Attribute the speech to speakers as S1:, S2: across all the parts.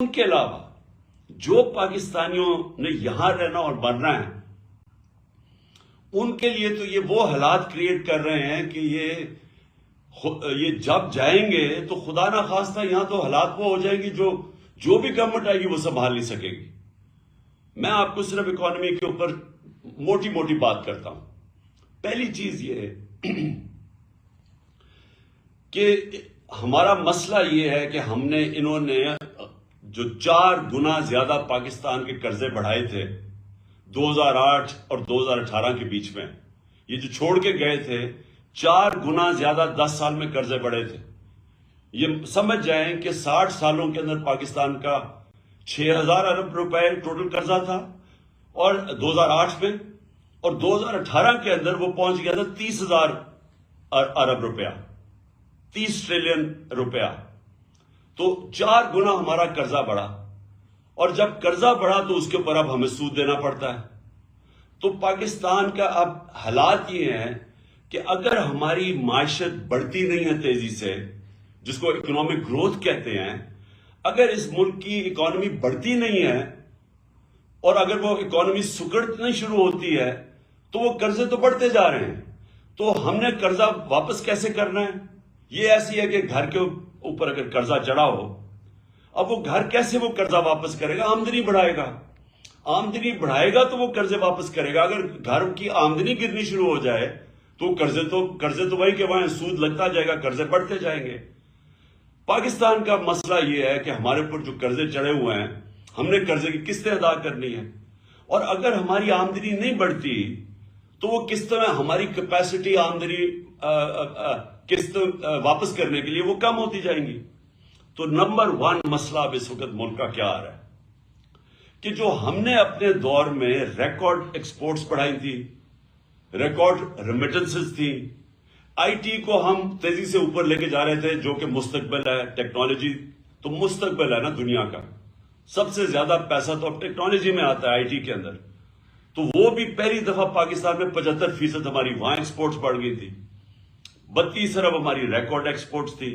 S1: ان کے علاوہ جو پاکستانیوں نے یہاں رہنا اور مرنا ہے ان کے لیے تو یہ وہ حالات کریٹ کر رہے ہیں کہ یہ جب جائیں گے تو خدا نہ خواستہ یہاں تو حالات وہ ہو جائیں گی جو بھی گورنمنٹ آئے گی وہ سنبھال نہیں سکے گی. میں آپ کو صرف اکانومی کے اوپر موٹی موٹی بات کرتا ہوں. پہلی چیز یہ ہے کہ ہمارا مسئلہ یہ ہے کہ انہوں نے جو 4 گنا زیادہ پاکستان کے قرضے بڑھائے تھے 2008 اور 2018 کے بیچ میں، یہ جو چھوڑ کے گئے تھے 4 گنا زیادہ 10 سال میں قرضے بڑھے تھے. یہ سمجھ جائیں کہ 60 سالوں کے اندر پاکستان کا 6,000 ارب روپے ٹوٹل قرضہ تھا اور 2008 میں، اور 2018 کے اندر وہ پہنچ گیا تھا 30,000 ارب روپیہ، 30 ٹریلین روپیہ. تو 4 گنا ہمارا قرضہ بڑھا، اور جب قرضہ بڑھا تو اس کے اوپر اب ہمیں سود دینا پڑتا ہے. تو پاکستان کا اب حالات یہ ہیں کہ اگر ہماری معیشت بڑھتی نہیں ہے تیزی سے، جس کو اکنامک گروتھ کہتے ہیں، اگر اس ملک کی اکانومی بڑھتی نہیں ہے اور اگر وہ اکانومی سکڑنا شروع ہوتی ہے تو وہ قرضے تو بڑھتے جا رہے ہیں. تو ہم نے قرضہ واپس کیسے کرنا ہے؟ یہ ایسی ہے کہ گھر کے اوپر اگر قرضہ چڑھا ہو، اب وہ گھر کیسے وہ قرضہ واپس کرے گا؟ آمدنی بڑھائے گا. آمدنی بڑھائے گا تو وہ قرضے واپس کرے گا. اگر گھر کی آمدنی گرنی شروع ہو جائے تو قرضے تو وہی کہ وہاں سود لگتا جائے گا، قرضے بڑھتے جائیں گے. پاکستان کا مسئلہ یہ ہے کہ ہمارے اوپر جو قرضے چڑھے ہوئے ہیں، ہم نے قرضے کی قسطیں ادا کرنی ہے، اور اگر ہماری آمدنی نہیں بڑھتی تو وہ قسط میں ہماری کیپیسٹی آمدنی قسط واپس کرنے کے لیے وہ کم ہوتی جائیں گی. تو نمبر 1 مسئلہ اب اس وقت ملک کا کیا آ رہا ہے کہ جو ہم نے اپنے دور میں ریکارڈ ایکسپورٹس بڑھائی تھی، ریکارڈ ریمیٹنسز تھی، آئی ٹی کو ہم تیزی سے اوپر لے کے جا رہے تھے، جو کہ مستقبل ہے. ٹیکنالوجی تو مستقبل ہے نا دنیا کا، سب سے زیادہ پیسہ تو اب ٹیکنالوجی میں آتا ہے، آئی ٹی کے اندر. تو وہ بھی پہلی دفعہ پاکستان میں 75% ہماری وہاں ایکسپورٹس بڑھ گئی تھی. 32 ارب ہماری ریکارڈ ایکسپورٹس تھی،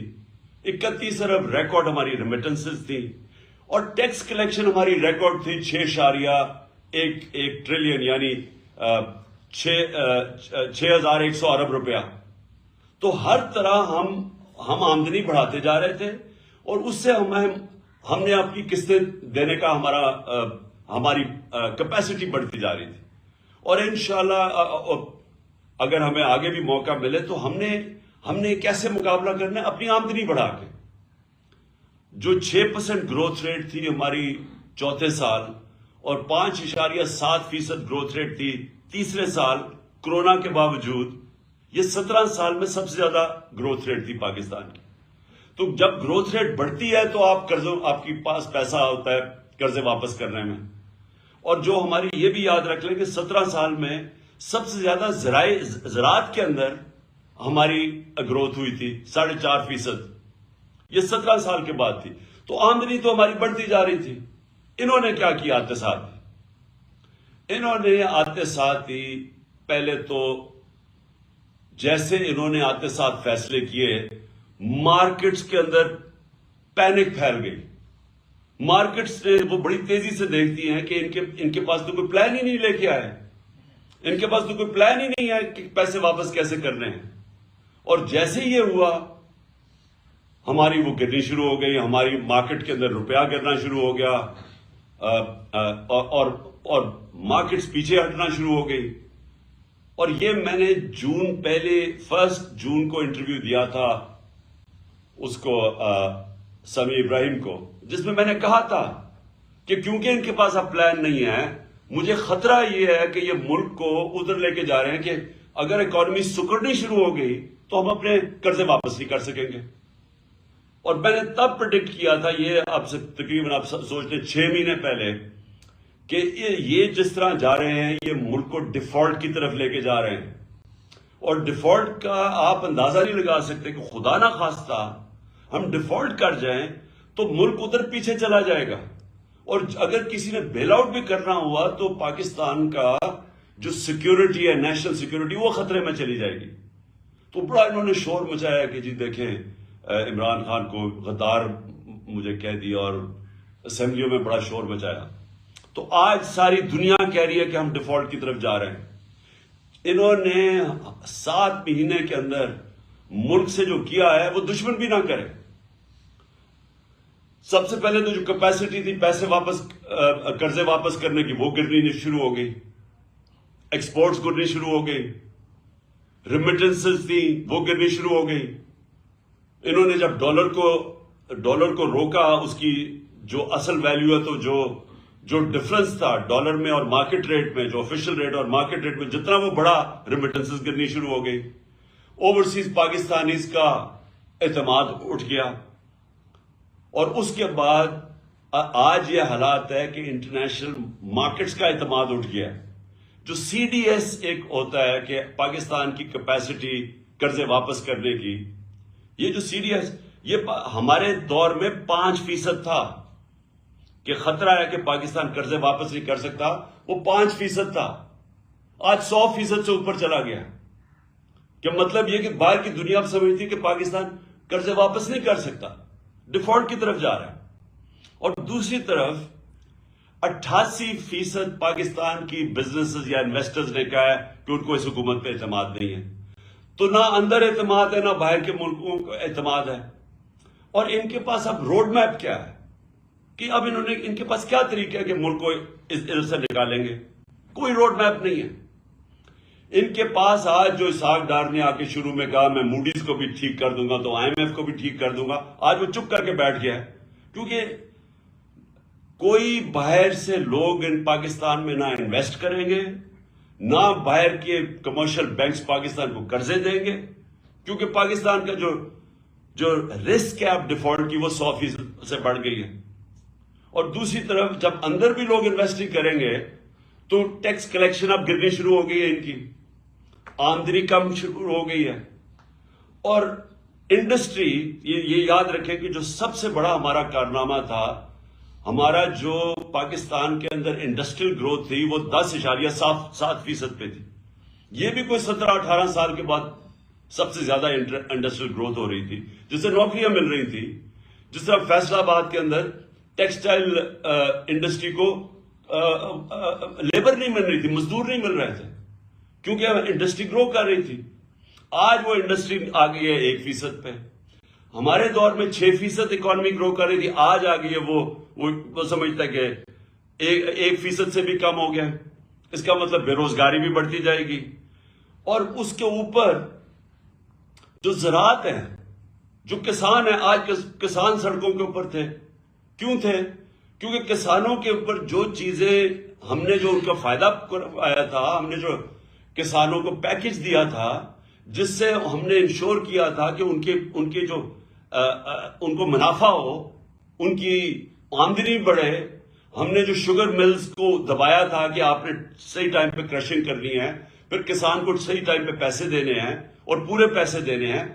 S1: 31 ارب ریکارڈ ہماری ریمیٹنسز تھی، اور ٹیکس کلیکشن ہماری ریکارڈ تھی 6.1 ٹریلین، یعنی 6,100 ارب روپیہ. تو ہر طرح ہم آمدنی بڑھاتے جا رہے تھے، اور اس سے ہم نے اپنی قسطیں دینے کا ہماری کیپیسٹی بڑھتی جا رہی تھی. اور انشاءاللہ اگر ہمیں آگے بھی موقع ملے تو ہم نے کیسے مقابلہ کرنا ہے؟ اپنی آمدنی بڑھا کے. جو 6% گروتھ ریٹ تھی ہماری چوتھے سال، اور 5.7% گروتھ ریٹ تھی تیسرے سال کرونا کے باوجود، یہ 17 سال میں سب سے زیادہ گروتھ ریٹ تھی پاکستان کی. تو جب گروتھ ریٹ بڑھتی ہے تو آپ کے پاس پیسہ ہوتا ہے قرضے واپس کرنے میں. اور جو ہماری یہ بھی یاد رکھ لیں کہ 17 سال میں سب سے زیادہ زراعت کے اندر ہماری گروتھ ہوئی تھی 4.5%. یہ 17 سال کے بعد تھی. تو آمدنی تو ہماری بڑھتی جا رہی تھی. انہوں نے کیا کیا آتے ساتھ؟ انہوں نے آتے ساتھ ہی پہلے تو جیسے انہوں نے آتے ساتھ فیصلے کیے، مارکیٹس کے اندر پینک پھیل گئی. مارکیٹس نے وہ بڑی تیزی سے دیکھتی ہیں کہ ان کے پاس تو کوئی پلان ہی نہیں لے کے آئے، ان کے پاس تو کوئی پلان ہی نہیں ہے کہ پیسے واپس کیسے کرنے ہیں. اور جیسے یہ ہوا ہماری وہ گرنی شروع ہو گئی، ہماری مارکیٹ کے اندر روپیہ گرنا شروع ہو گیا، اور مارکیٹس پیچھے ہٹنا شروع ہو گئی. اور یہ میں نے پہلے 1 جون کو انٹرویو دیا تھا اس کو سمیع ابراہیم کو، جس میں نے کہا تھا کہ کیونکہ ان کے پاس اب پلان نہیں ہے، مجھے خطرہ یہ ہے کہ یہ ملک کو ادھر لے کے جا رہے ہیں کہ اگر اکانومی سکڑنی شروع ہو گئی تو ہم اپنے قرضے واپس نہیں کر سکیں گے. اور میں نے تب پریڈکٹ کیا تھا، یہ اب سے تقریباً آپ سوچ لیں 6 مہینے پہلے، کہ یہ جس طرح جا رہے ہیں یہ ملک کو ڈیفالٹ کی طرف لے کے جا رہے ہیں. اور ڈیفالٹ کا آپ اندازہ نہیں لگا سکتے کہ خدا نہ خواستہ ہم ڈیفالٹ کر جائیں تو ملک ادھر پیچھے چلا جائے گا. اور اگر کسی نے بیل آؤٹ بھی کرنا ہوا تو پاکستان کا جو سیکیورٹی ہے، نیشنل سیکیورٹی، وہ خطرے میں چلی جائے گی. تو بڑا انہوں نے شور مچایا کہ جی دیکھیں عمران خان کو غدار مجھے کہہ دیا، اور اسمبلیوں میں بڑا شور مچایا. تو آج ساری دنیا کہہ رہی ہے کہ ہم ڈیفالٹ کی طرف جا رہے ہیں. انہوں نے 7 مہینے کے اندر ملک سے جو کیا ہے وہ دشمن بھی نہ کرے. سب سے پہلے تو جو کیپیسٹی تھی پیسے واپس قرضے واپس کرنے کی وہ گرنی شروع ہو گئی, ایکسپورٹس گرنی شروع ہو گئی, ریمیٹنسز تھی وہ گرنی شروع ہو گئی. انہوں نے جب ڈالر کو روکا, اس کی جو اصل ویلیو ہے, تو جو ڈفرنس تھا ڈالر میں اور مارکیٹ ریٹ میں, جو آفیشل ریٹ اور مارکیٹ ریٹ میں جتنا وہ بڑا, ریمیٹنسز گرنی شروع ہو گئی. اوورسیز پاکستانیز کا اعتماد اٹھ گیا. اور اس کے بعد آج یہ حالات ہے کہ انٹرنیشنل مارکیٹس کا اعتماد اٹھ گیا. جو سی ڈی ایس ایک ہوتا ہے کہ پاکستان کی کیپیسٹی قرضے واپس کرنے کی, یہ جو سی ڈی ایس, یہ ہمارے دور میں 5% تھا کہ خطرہ ہے کہ پاکستان قرضے واپس نہیں کر سکتا, وہ 5% تھا. آج 100% سے اوپر چلا گیا. کہ مطلب یہ کہ باہر کی دنیا اب سمجھتی کہ پاکستان قرضے واپس نہیں کر سکتا, ڈیفالٹ کی طرف جا رہا ہے. اور دوسری طرف 88% پاکستان کی بزنسز یا انویسٹرز نے کہا ہے کہ ان کو اس حکومت پہ اعتماد نہیں ہے. تو نہ اندر اعتماد ہے نہ باہر کے ملکوں کو اعتماد ہے. اور ان کے پاس اب روڈ میپ کیا ہے کہ اب ان کے پاس کیا طریقہ ہے کہ ملک کو ادھر سے نکالیں گے؟ کوئی روڈ میپ نہیں ہے. ان کے پاس آج جو اسحاق ڈار نے آ کے شروع میں کہا میں موڈیز کو بھی ٹھیک کر دوں گا تو آئی ایم ایف کو بھی ٹھیک کر دوں گا, آج وہ چپ کر کے بیٹھ گیا ہے. کیونکہ کوئی باہر سے لوگ ان پاکستان میں نہ انویسٹ کریں گے, نہ باہر کے کمرشل بینکس پاکستان کو قرضے دیں گے, کیونکہ پاکستان کا جو رسک ہے اب ڈیفالٹ کی وہ 100% سے بڑھ گئی ہے. اور دوسری طرف جب اندر بھی لوگ انویسٹنگ کریں گے تو ٹیکس کلیکشن اب گرنی شروع ہو گئی ہے, ان کی آمدنی کم شروع ہو گئی ہے. اور انڈسٹری, یہ یاد رکھیں کہ جو سب سے بڑا ہمارا کارنامہ تھا, ہمارا جو پاکستان کے اندر انڈسٹریل گروتھ تھی وہ 10.7% پہ تھی. یہ بھی کوئی 17-18 سال کے بعد سب سے زیادہ انڈسٹریل گروتھ ہو رہی تھی, جس سے نوکریاں مل رہی تھی. جس طرح فیصلہ آباد کے اندر ٹیکسٹائل انڈسٹری کو لیبر نہیں مل رہی تھی, مزدور نہیں مل رہے تھے, کیونکہ انڈسٹری گرو کر رہی تھی. آج وہ انڈسٹری آ گئی ہے 1% پہ. ہمارے دور میں 6% اکانومی گرو کر رہی تھی, آج آ گئی ہے وہ سمجھتا ہے کہ 1% سے بھی کم ہو گیا. اس کا مطلب بے روزگاری بھی بڑھتی جائے گی. اور اس کے اوپر جو زراعت ہے, جو کسان ہیں, آج کسان سڑکوں کے اوپر تھے. کیوں تھے؟ کیونکہ کسانوں کے اوپر جو چیزیں ہم نے جو ان کا فائدہ آیا تھا, ہم نے جو کسانوں کو پیکج دیا تھا, جس سے ہم نے انشور کیا تھا کہ ان کے جو ان کو منافع ہو, ان کی آمدنی بڑھے. ہم نے جو شوگر ملز کو دبایا تھا کہ آپ نے صحیح ٹائم پہ کرشنگ کرنی ہے, پھر کسان کو صحیح ٹائم پہ پیسے دینے ہیں اور پورے پیسے دینے ہیں.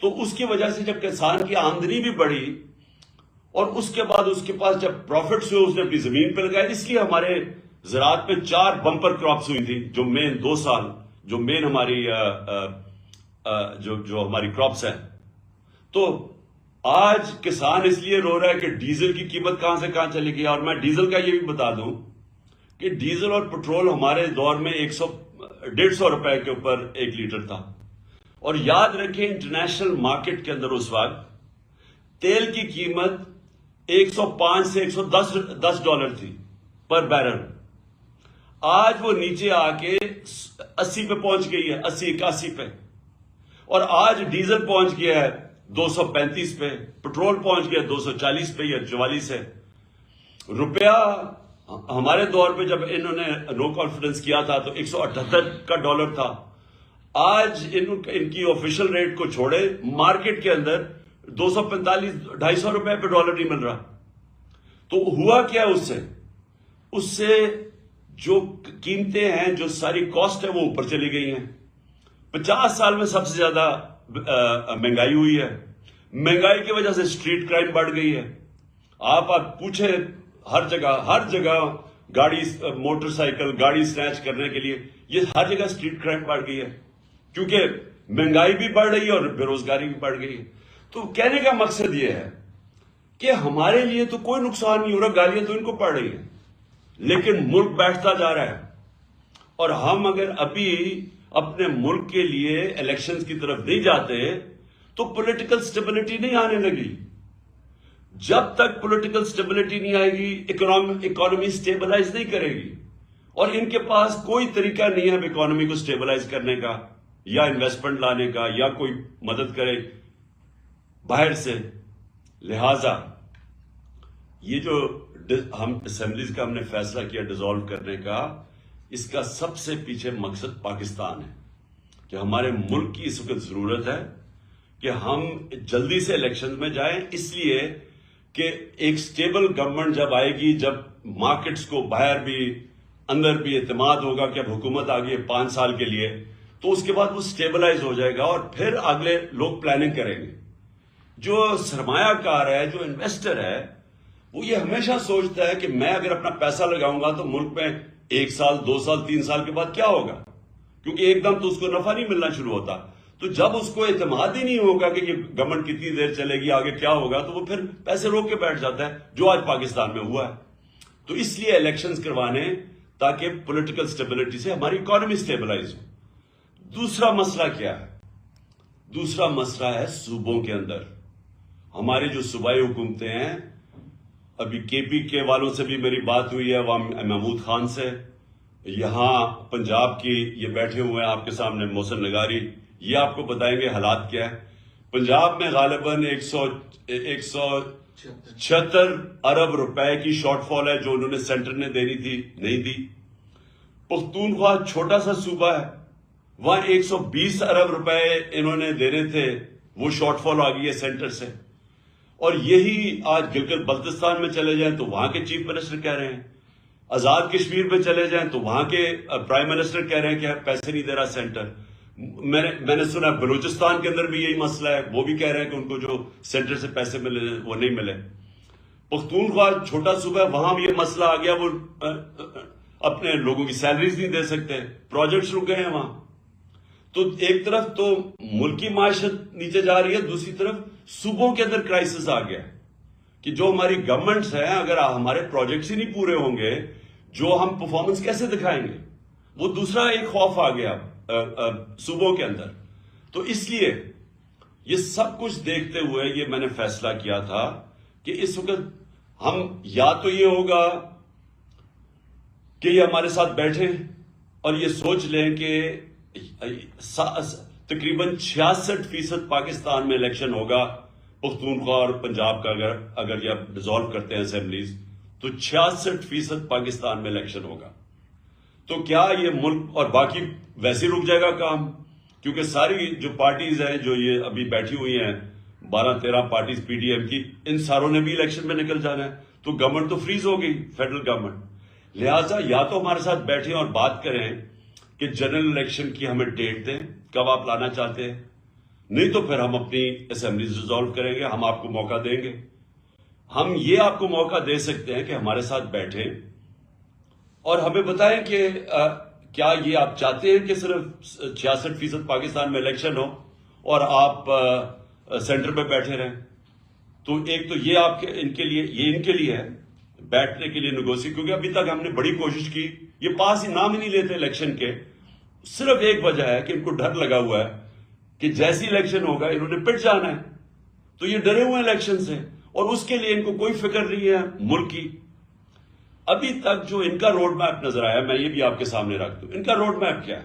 S1: تو اس کی وجہ سے جب کسان کی آمدنی بھی بڑھی اور اس کے بعد اس کے پاس جب پروفٹس ہوئے, اس نے اپنی زمین پہ لگایا. اس لیے ہمارے زراعت میں 4 بمپر کراپس ہوئی تھی, جو مین 2 سال جو مین ہماری جو ہماری کراپس ہیں. تو آج کسان اس لیے رو رہا ہے کہ ڈیزل کی قیمت کہاں سے کہاں چلی گئی. اور میں ڈیزل کا یہ بھی بتا دوں کہ ڈیزل اور پٹرول ہمارے دور میں 150 روپے کے اوپر 1 لیٹر تھا. اور یاد رکھیں انٹرنیشنل مارکیٹ کے اندر اس وقت تیل کی قیمت 105 سے 110 ڈالر تھی پر بیرل. آج وہ نیچے آ کے 80 پہ پہنچ گئی ہے, 80-81 پہ. اور آج ڈیزل پہنچ گیا ہے 235 پہ, پٹرول پہنچ گیا 240 پہ یا 44 ہے. روپیہ ہمارے دور پہ جب انہوں نے نو کانفیڈنس کیا تھا تو 178 کا ڈالر تھا. آج ان کی آفیشل ریٹ کو چھوڑے مارکیٹ کے اندر 245-250 روپے پہ ڈالر نہیں مل رہا. تو ہوا کیا اس سے جو قیمتیں ہیں, جو ساری کاسٹ ہے وہ اوپر چلی گئی ہیں. 50 سال میں سب سے زیادہ مہنگائی ہوئی ہے. مہنگائی کی وجہ سے اسٹریٹ کرائم بڑھ گئی ہے. آپ پوچھیں ہر جگہ گاڑی, موٹر سائیکل گاڑی سنیچ کرنے کے لیے یہ ہر جگہ اسٹریٹ کرائم بڑھ گئی ہے, کیونکہ مہنگائی بھی بڑھ رہی ہے اور بے روزگاری بھی بڑھ گئی ہے. تو کہنے کا مقصد یہ ہے کہ ہمارے لیے تو کوئی نقصان نہیں ہو رہا، گالیاں تو ان کو پڑ رہی ہیں، لیکن ملک بیٹھتا جا رہا ہے. اور ہم اگر ابھی اپنے ملک کے لیے الیکشنز کی طرف نہیں جاتے تو پولیٹیکل سٹیبلٹی نہیں آنے لگی. جب تک پولیٹیکل سٹیبلٹی نہیں آئے گی، اکانومی سٹیبلائز نہیں کرے گی. اور ان کے پاس کوئی طریقہ نہیں ہے اب اکانومی کو سٹیبلائز کرنے کا، یا انویسٹمنٹ لانے کا، یا کوئی مدد کرے باہر سے. لہذا یہ جو ہم اسمبلیز کا ہم نے فیصلہ کیا ڈیزالو کرنے کا، اس کا سب سے پیچھے مقصد پاکستان ہے کہ ہمارے ملک کی اس وقت ضرورت ہے کہ ہم جلدی سے الیکشن میں جائیں، اس لیے کہ ایک سٹیبل گورنمنٹ جب آئے گی، جب مارکیٹس کو باہر بھی اندر بھی اعتماد ہوگا کہ اب حکومت آ گئی ہے 5 سال کے لیے، تو اس کے بعد وہ سٹیبلائز ہو جائے گا اور پھر اگلے لوگ پلاننگ کریں گے. جو سرمایہ کار ہے، جو انویسٹر ہے، وہ یہ ہمیشہ سوچتا ہے کہ میں اگر اپنا پیسہ لگاؤں گا تو ملک میں 1 سال 2 سال 3 سال کے بعد کیا ہوگا، کیونکہ ایک دم تو اس کو نفع نہیں ملنا شروع ہوتا. تو جب اس کو اعتماد ہی نہیں ہوگا کہ یہ گورنمنٹ کتنی دیر چلے گی، آگے کیا ہوگا، تو وہ پھر پیسے روک کے بیٹھ جاتا ہے، جو آج پاکستان میں ہوا ہے. تو اس لیے الیکشنز کروانے تاکہ پولیٹیکل سٹیبلٹی سے ہماری اکانومی سٹیبلائز ہو. دوسرا مسئلہ کیا ہے؟ دوسرا مسئلہ ہے صوبوں کے اندر. ہماری جو صوبائی حکومتیں ہیں، ابھی کے پی کے والوں سے بھی میری بات ہوئی ہے، وہاں محمود خان سے، یہاں پنجاب کی یہ بیٹھے ہوئے ہیں آپ کے سامنے محسن نگاری، یہ آپ کو بتائیں گے حالات کیا ہے. پنجاب میں غالباً 176 ارب روپے کی شارٹ فال ہے جو انہوں نے سینٹر نے دینی تھی، نہیں دی. پختونخوا چھوٹا سا صوبہ ہے، وہاں 120 ارب روپے انہوں نے دینے تھے، وہ شارٹ فال آ گئی ہے سینٹر سے. اور یہی آج گلگت بلتستان میں چلے جائیں تو وہاں کے چیف منسٹر کہہ رہے ہیں، آزاد کشمیر میں چلے جائیں تو وہاں کے پرائم منسٹر کہہ رہے ہیں کہ پیسے نہیں دے رہا سینٹر. میں نے سنا بلوچستان کے اندر بھی یہی مسئلہ ہے، وہ بھی کہہ رہے ہیں کہ ان کو جو سینٹر سے پیسے ملے وہ نہیں ملے. پختونخوا چھوٹا صوبہ ہے، وہاں بھی یہ مسئلہ آ گیا، وہ اپنے لوگوں کی سیلریز نہیں دے سکتے، پروجیکٹس رک گئے ہیں وہاں. تو ایک طرف تو ملکی معیشت نیچے جا رہی ہے، دوسری طرف صوبوں کے اندر کرائسس آ گیا کہ جو ہماری گورنمنٹس ہیں، اگر ہمارے پروجیکٹس ہی نہیں پورے ہوں گے، جو ہم پرفارمنس کیسے دکھائیں گے؟ وہ دوسرا ایک خوف آ گیا صوبوں کے اندر. تو اس لیے یہ سب کچھ دیکھتے ہوئے یہ میں نے فیصلہ کیا تھا کہ اس وقت ہم یا تو یہ ہوگا کہ یہ ہمارے ساتھ بیٹھیں اور یہ سوچ لیں کہ تقریباً 66% پاکستان میں الیکشن ہوگا پختونخوا اور پنجاب کا، اگر یہ ڈیزالو کرتے ہیں اسمبلیز تو 66% پاکستان میں الیکشن ہوگا. تو کیا یہ ملک اور باقی ویسے رک جائے گا کام؟ کیونکہ ساری جو پارٹیز ہیں جو یہ ابھی بیٹھی ہوئی ہیں 12-13 پارٹیز پی ڈی ایم کی، ان ساروں نے بھی الیکشن میں نکل جانا ہے، تو گورنمنٹ تو فریز ہو گئی، فیڈرل گورنمنٹ. لہٰذا یا تو ہمارے ساتھ بیٹھیں اور بات کریں کہ جنرل الیکشن کی ہمیں ڈیٹ دیں، کب آپ لانا چاہتے ہیں، نہیں تو پھر ہم اپنی اسمبلیز ڈیزالو کریں گے، ہم آپ کو موقع دیں گے. ہم یہ آپ کو موقع دے سکتے ہیں کہ ہمارے ساتھ بیٹھیں اور ہمیں بتائیں کہ کیا یہ آپ چاہتے ہیں کہ صرف 66% پاکستان میں الیکشن ہو اور آپ سینٹر پہ بیٹھے رہیں. تو ایک تو یہ آپ کے ان کے لیے ہے بیٹھنے کے لیے نیگوشیٹ، کیونکہ ابھی تک ہم نے بڑی کوشش کی، یہ پاس ہی نام ہی نہیں لیتے الیکشن کے. صرف ایک وجہ ہے کہ ان کو ڈر لگا ہوا ہے کہ جیسی الیکشن ہوگا انہوں نے پٹ جانا ہے، تو یہ ڈرے ہوئے الیکشن سے، اور اس کے لیے ان کو کوئی فکر نہیں ہے ملک کی. ابھی تک جو ان کا روڈ میپ نظر آیا، میں یہ بھی آپ کے سامنے رکھ دوں، ان کا روڈ میپ کیا ہے؟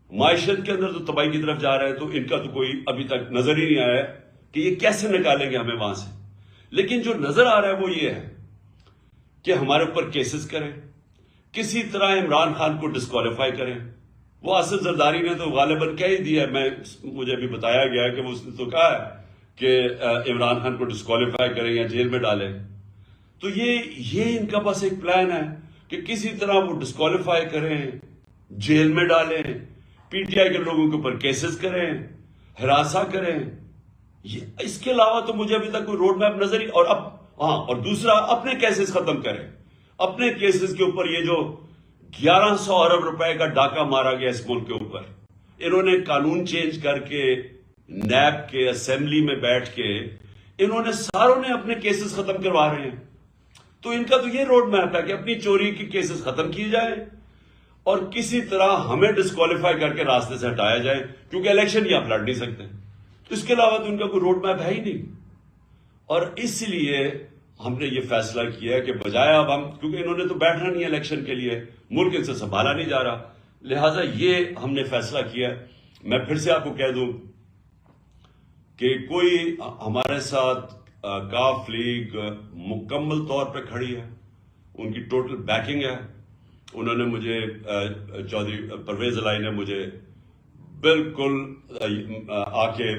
S1: معیشت کے اندر تو تباہی کی طرف جا رہا ہے، تو ان کا تو کوئی ابھی تک نظر ہی نہیں آیا ہے کہ یہ کیسے نکالیں گے ہمیں وہاں سے. لیکن جو نظر آ رہا ہے وہ یہ ہے کہ ہمارے اوپر کیسز کریں، کسی طرح عمران خان کو ڈسکوالیفائی کریں. وہ آصف زرداری نے تو غالباً کہہ ہی دیا ہے، مجھے ابھی بتایا گیا کہ اس نے تو کہا ہے کہ عمران خان کو ڈسکوالیفائی کریں یا جیل میں ڈالیں. تو یہ ان کا بس ایک پلان ہے کہ کسی طرح وہ ڈسکوالیفائی کریں، جیل میں ڈالیں، پی ٹی آئی کے لوگوں کے اوپر کیسز کریں، ہراساں کریں. اس کے علاوہ تو مجھے ابھی تک کوئی روڈ میپ نظر ہی. اور دوسرا اپنے کیسز ختم کریں، اپنے کیسز کے اوپر. یہ جو 1100 ارب روپے کا ڈاکہ مارا گیا اس ملک کے اوپر، انہوں نے قانون چینج کر کے نیب کے اسمبلی میں بیٹھ کے انہوں نے ساروں نے اپنے کیسز ختم کروا رہے ہیں. تو ان کا تو یہ روڈ میپ ہے کہ اپنی چوری کی کیسز ختم کی جائے اور کسی طرح ہمیں ڈسکوالیفائی کر کے راستے سے ہٹایا جائے, کیونکہ الیکشن ہی آپ لڑ نہیں سکتے. اس کے علاوہ تو ان کا کوئی روڈ میپ ہے ہی نہیں. اور اس لیے ہم نے یہ فیصلہ کیا ہے کہ بجائے اب ہم, کیونکہ انہوں نے تو بیٹھنا نہیں ہے الیکشن کے لیے, ملک ان سے سنبھالا نہیں جا رہا, لہٰذا یہ ہم نے فیصلہ کیا ہے. میں پھر سے آپ کو کہہ دوں کہ کوئی ہمارے ساتھ کاف لیگ مکمل طور پہ کھڑی ہے, ان کی ٹوٹل بیکنگ ہے. انہوں نے مجھے, چودھری پرویز الہی نے مجھے بالکل آ کے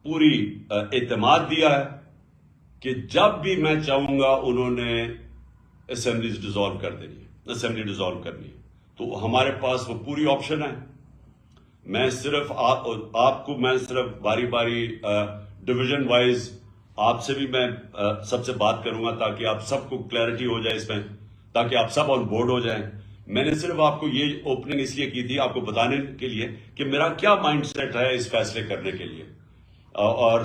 S1: پوری اعتماد دیا ہے کہ جب بھی میں چاہوں گا انہوں نے اسمبلیز ڈیزالو کر دینی ہے, اسمبلی ڈیزالو کرنی ہے. تو ہمارے پاس وہ پوری آپشن ہے. میں صرف آپ کو میں صرف باری باری ڈویژن وائز آپ سے بھی میں سب سے بات کروں گا تاکہ آپ سب کو کلیئرٹی ہو جائے اس میں, تاکہ آپ سب آن بورڈ ہو جائیں. میں نے صرف آپ کو یہ اوپننگ اس لیے کی تھی آپ کو بتانے کے لیے کہ میرا کیا مائنڈ سیٹ ہے اس فیصلے کرنے کے لیے. اور